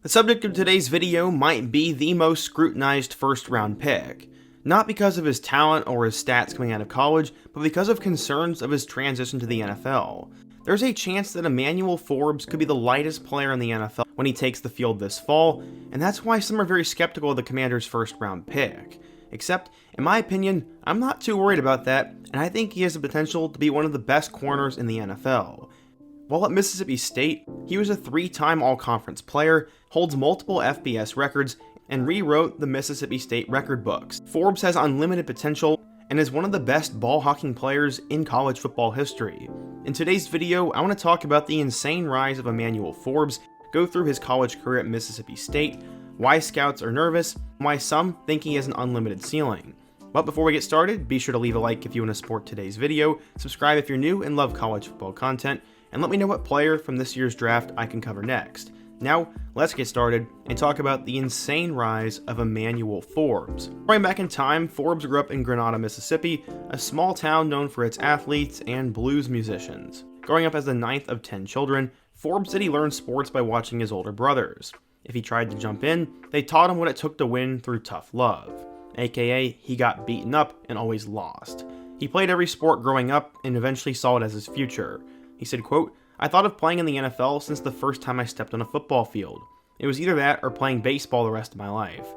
The subject of today's video might be the most scrutinized first round pick. Not because of his talent or his stats coming out of college, but because of concerns of his transition to the NFL. There's a chance that Emmanuel Forbes could be the lightest player in the NFL when he takes the field this fall, and that's why some are very skeptical of the Commanders' first round pick. Except, in my opinion, I'm not too worried about that, and I think he has the potential to be one of the best corners in the NFL. While at Mississippi State, he was a 3-time All-Conference player, holds multiple FBS records, and rewrote the Mississippi State record books. Forbes has unlimited potential and is one of the best ball-hawking players in college football history. In today's video, I want to talk about the insane rise of Emmanuel Forbes, go through his college career at Mississippi State, why scouts are nervous, and why some think he has an unlimited ceiling. But before we get started, be sure to leave a like if you want to support today's video, subscribe if you're new and love college football content, and let me know what player from this year's draft I can cover next. Now, let's get started and talk about the insane rise of Emmanuel Forbes. Going back in time, Forbes grew up in Grenada, Mississippi, a small town known for its athletes and blues musicians. Growing up as the 9th of 10 children, Forbes said he learned sports by watching his older brothers. If he tried to jump in, they taught him what it took to win through tough love. AKA, he got beaten up and always lost. He played every sport growing up and eventually saw it as his future. He said, quote, "I thought of playing in the NFL since the first time I stepped on a football field. It was either that or playing baseball the rest of my life.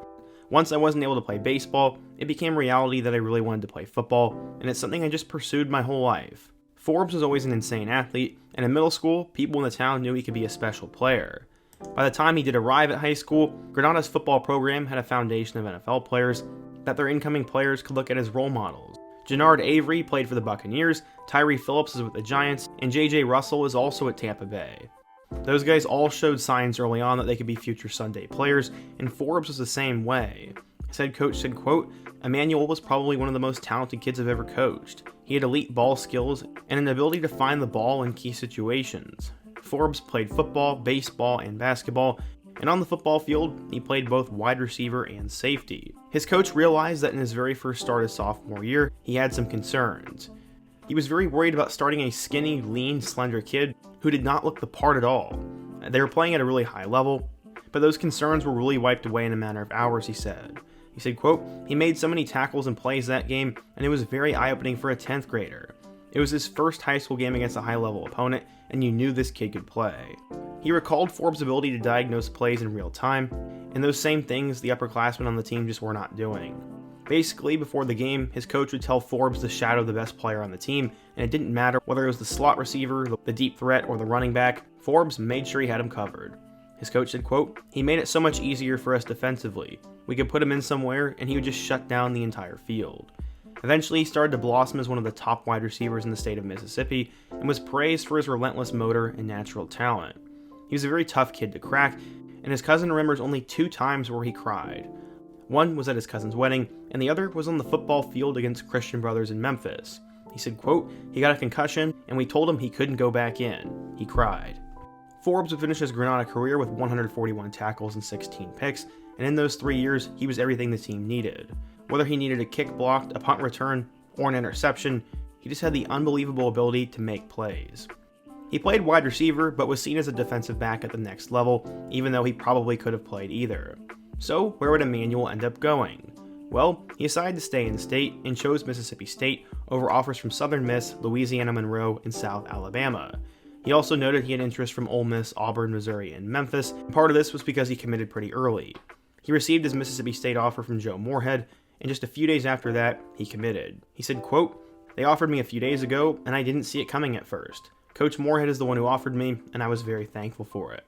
Once I wasn't able to play baseball, it became reality that I really wanted to play football, and it's something I just pursued my whole life." Forbes was always an insane athlete, and in middle school, people in the town knew he could be a special player. By the time he did arrive at high school, Grenada's football program had a foundation of NFL players that their incoming players could look at as role models. Jannard Avery played for the Buccaneers, Tyree Phillips is with the Giants, and J.J. Russell is also at Tampa Bay. Those guys all showed signs early on that they could be future Sunday players, and Forbes was the same way. His head coach said, quote, "Emmanuel was probably one of the most talented kids I've ever coached. He had elite ball skills and an ability to find the ball in key situations." Forbes played football, baseball, and basketball, and on the football field, he played both wide receiver and safety. His coach realized that in his very first start his sophomore year, he had some concerns. He was very worried about starting a skinny, lean, slender kid who did not look the part at all. They were playing at a really high level, but those concerns were really wiped away in a matter of hours, he said. He said, quote, "He made so many tackles and plays that game, and it was very eye-opening for a 10th grader. It was his first high school game against a high-level opponent, and you knew this kid could play." He recalled Forbes' ability to diagnose plays in real time, and those same things the upperclassmen on the team just were not doing. Basically, before the game, his coach would tell Forbes to shadow the best player on the team, and it didn't matter whether it was the slot receiver, the deep threat, or the running back, Forbes made sure he had him covered. His coach said, quote, "He made it so much easier for us defensively. We could put him in somewhere, and he would just shut down the entire field." Eventually, he started to blossom as one of the top wide receivers in the state of Mississippi, and was praised for his relentless motor and natural talent. He was a very tough kid to crack, and his cousin remembers only 2 times where he cried. One was at his cousin's wedding, and the other was on the football field against Christian Brothers in Memphis. He said, quote, "He got a concussion, and we told him he couldn't go back in. He cried." Forbes would finish his Grenada career with 141 tackles and 16 picks, and in those 3 years, he was everything the team needed. Whether he needed a kick blocked, a punt return, or an interception, he just had the unbelievable ability to make plays. He played wide receiver, but was seen as a defensive back at the next level, even though he probably could have played either. So, where would Emmanuel end up going? Well, he decided to stay in the state and chose Mississippi State over offers from Southern Miss, Louisiana Monroe, and South Alabama. He also noted he had interest from Ole Miss, Auburn, Missouri, and Memphis, and part of this was because he committed pretty early. He received his Mississippi State offer from Joe Moorhead, and just a few days after that, he committed. He said, quote, "They offered me a few days ago, and I didn't see it coming at first. Coach Moorhead is the one who offered me, and I was very thankful for it."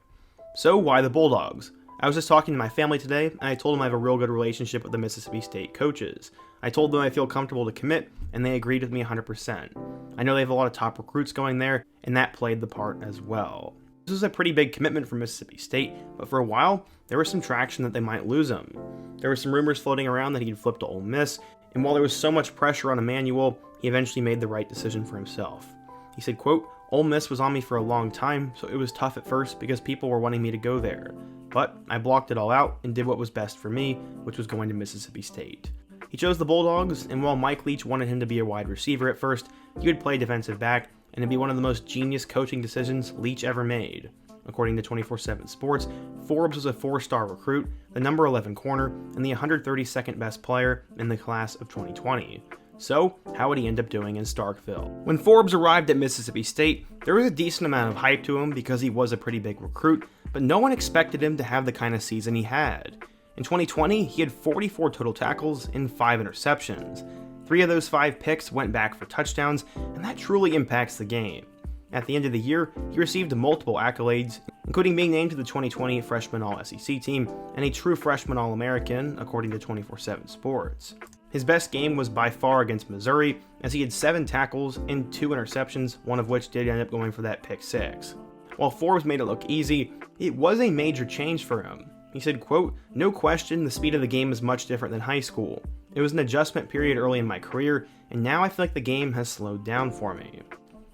So why the Bulldogs? I was just talking to my family today, and I told them I have a real good relationship with the Mississippi State coaches. I told them I feel comfortable to commit, and they agreed with me 100%. I know they have a lot of top recruits going there, and that played the part as well. This was a pretty big commitment for Mississippi State, but for a while, there was some traction that they might lose him. There were some rumors floating around that he'd flip to Ole Miss, and while there was so much pressure on Emmanuel, he eventually made the right decision for himself. He said, quote, "Ole Miss was on me for a long time, so it was tough at first because people were wanting me to go there. But I blocked it all out and did what was best for me, which was going to Mississippi State." He chose the Bulldogs, and while Mike Leach wanted him to be a wide receiver at first, he would play defensive back, and it'd be one of the most genius coaching decisions Leach ever made. According to 24/7 Sports, Forbes was a 4-star recruit, the number 11 corner, and the 132nd best player in the class of 2020. So, how would he end up doing in Starkville? When Forbes arrived at Mississippi State, there was a decent amount of hype to him because he was a pretty big recruit, but no one expected him to have the kind of season he had. In 2020, he had 44 total tackles and 5 interceptions. 3 of those 5 picks went back for touchdowns, and that truly impacts the game. At the end of the year, he received multiple accolades, including being named to the 2020 Freshman All-SEC team and a true Freshman All-American, according to 24/7 Sports. His best game was by far against Missouri, as he had 7 tackles and 2 interceptions, one of which did end up going for that pick 6. While Forbes made it look easy, it was a major change for him. He said, quote, "No question, the speed of the game is much different than high school. It was an adjustment period early in my career, and now I feel like the game has slowed down for me."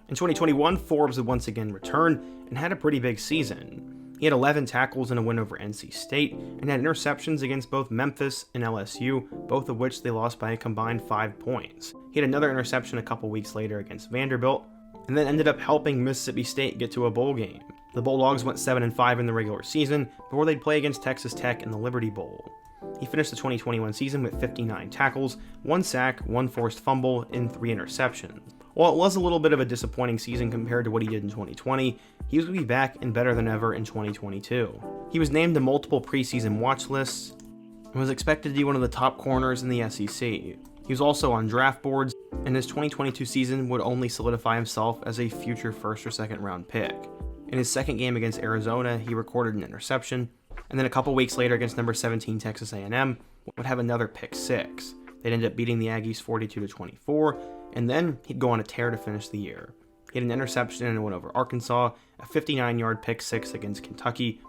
In 2021, Forbes would once again return and had a pretty big season. He had 11 tackles in a win over NC State and had interceptions against both Memphis and LSU, both of which they lost by a combined 5 points. He had another interception a couple weeks later against Vanderbilt, and then ended up helping Mississippi State get to a bowl game. The Bulldogs went 7-5 in the regular season before they'd play against Texas Tech in the Liberty Bowl. He finished the 2021 season with 59 tackles, 1 sack, 1 forced fumble, and 3 interceptions. While it was a little bit of a disappointing season compared to what he did in 2020, he was going to be back and better than ever in 2022. He was named to multiple preseason watch lists and was expected to be one of the top corners in the SEC. He was also on draft boards, and his 2022 season would only solidify himself as a future first or second round pick. In his second game against Arizona, he recorded an interception, and then a couple weeks later against number 17 Texas A&M would have another pick 6. They'd end up beating the Aggies 42-24, and then he'd go on a tear to finish the year. He had an interception and a win over Arkansas, a 59-yard pick 6 against Kentucky,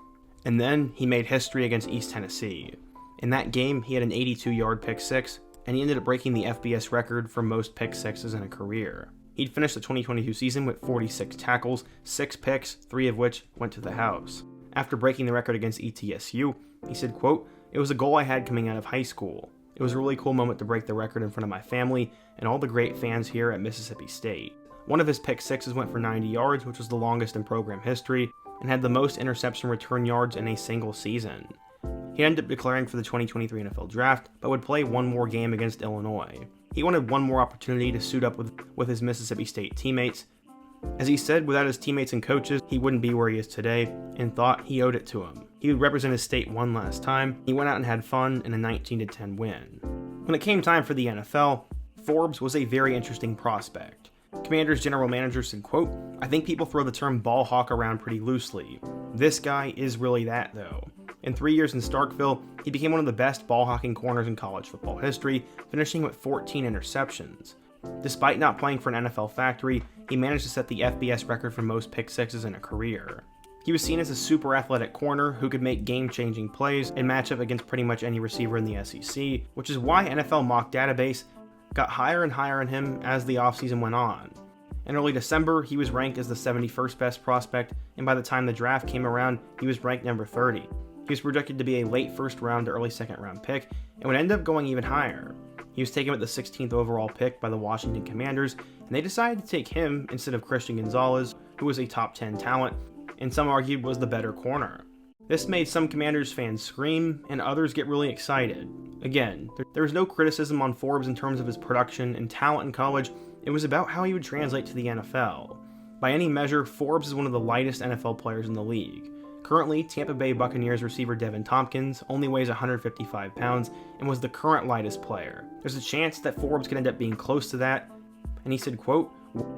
and then he made history against East Tennessee. In that game, he had an 82-yard pick 6, and he ended up breaking the FBS record for most pick 6s in a career. He'd finished the 2022 season with 46 tackles, 6 picks, 3 of which went to the house. After breaking the record against ETSU, he said, quote, "It was a goal I had coming out of high school. It was a really cool moment to break the record in front of my family and all the great fans here at Mississippi State." One of his pick 6s went for 90 yards, which was the longest in program history, and had the most interception return yards in a single season. He ended up declaring for the 2023 NFL Draft, but would play one more game against Illinois. He wanted one more opportunity to suit up with his Mississippi State teammates. As he said, without his teammates and coaches, he wouldn't be where he is today, and thought he owed it to him. He would represent his state one last time. He went out and had fun in a 19-10 win. When it came time for the NFL, Forbes was a very interesting prospect. Commanders general manager said, quote, "I think people throw the term ball hawk around pretty loosely. This guy is really that, though. In 3 years in Starkville, he became one of the best ball-hawking corners in college football history, finishing with 14 interceptions. Despite not playing for an NFL factory, he managed to set the FBS record for most pick 6s in a career. He was seen as a super athletic corner who could make game-changing plays and match up against pretty much any receiver in the SEC, which is why NFL Mock Database got higher and higher on him as the offseason went on. In early December, he was ranked as the 71st best prospect, and by the time the draft came around, he was ranked number 30. He was projected to be a late first round to early second round pick, and would end up going even higher. He was taken with the 16th overall pick by the Washington Commanders, and they decided to take him instead of Christian Gonzalez, who was a top 10 talent, and some argued was the better corner. This made some Commanders fans scream, and others get really excited. Again, there was no criticism on Forbes in terms of his production and talent in college. It was about how he would translate to the NFL. By any measure, Forbes is one of the lightest NFL players in the league. Currently, Tampa Bay Buccaneers receiver Devin Tompkins only weighs 155 pounds and was the current lightest player. There's a chance that Forbes could end up being close to that, and he said, quote,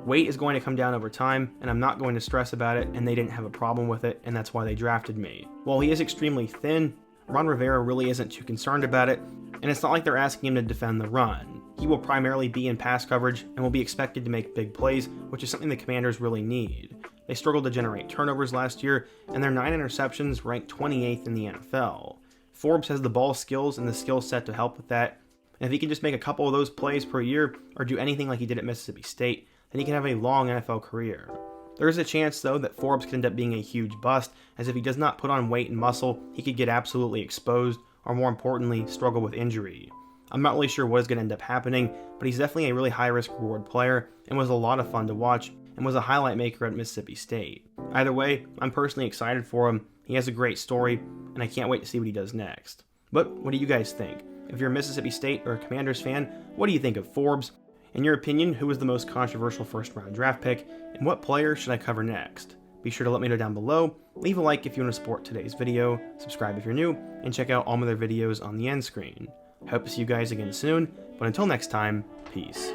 "Weight is going to come down over time, and I'm not going to stress about it, and they didn't have a problem with it, and that's why they drafted me." While he is extremely thin, Ron Rivera really isn't too concerned about it, and it's not like they're asking him to defend the run. He will primarily be in pass coverage and will be expected to make big plays, which is something the Commanders really need. They struggled to generate turnovers last year, and their 9 interceptions ranked 28th in the NFL. Forbes has the ball skills and the skill set to help with that, and if he can just make a couple of those plays per year, or do anything like he did at Mississippi State, then he can have a long NFL career. There is a chance, though, that Forbes could end up being a huge bust, as if he does not put on weight and muscle, he could get absolutely exposed, or more importantly, struggle with injury. I'm not really sure what is going to end up happening, but he's definitely a really high-risk reward player, and was a lot of fun to watch, and was a highlight maker at Mississippi State. Either way, I'm personally excited for him. He has a great story, and I can't wait to see what he does next. But what do you guys think? If you're a Mississippi State or a Commanders fan, what do you think of Forbes? In your opinion, who was the most controversial first-round draft pick, and what player should I cover next? Be sure to let me know down below, leave a like if you want to support today's video, subscribe if you're new, and check out all my other videos on the end screen. I hope to see you guys again soon, but until next time, peace.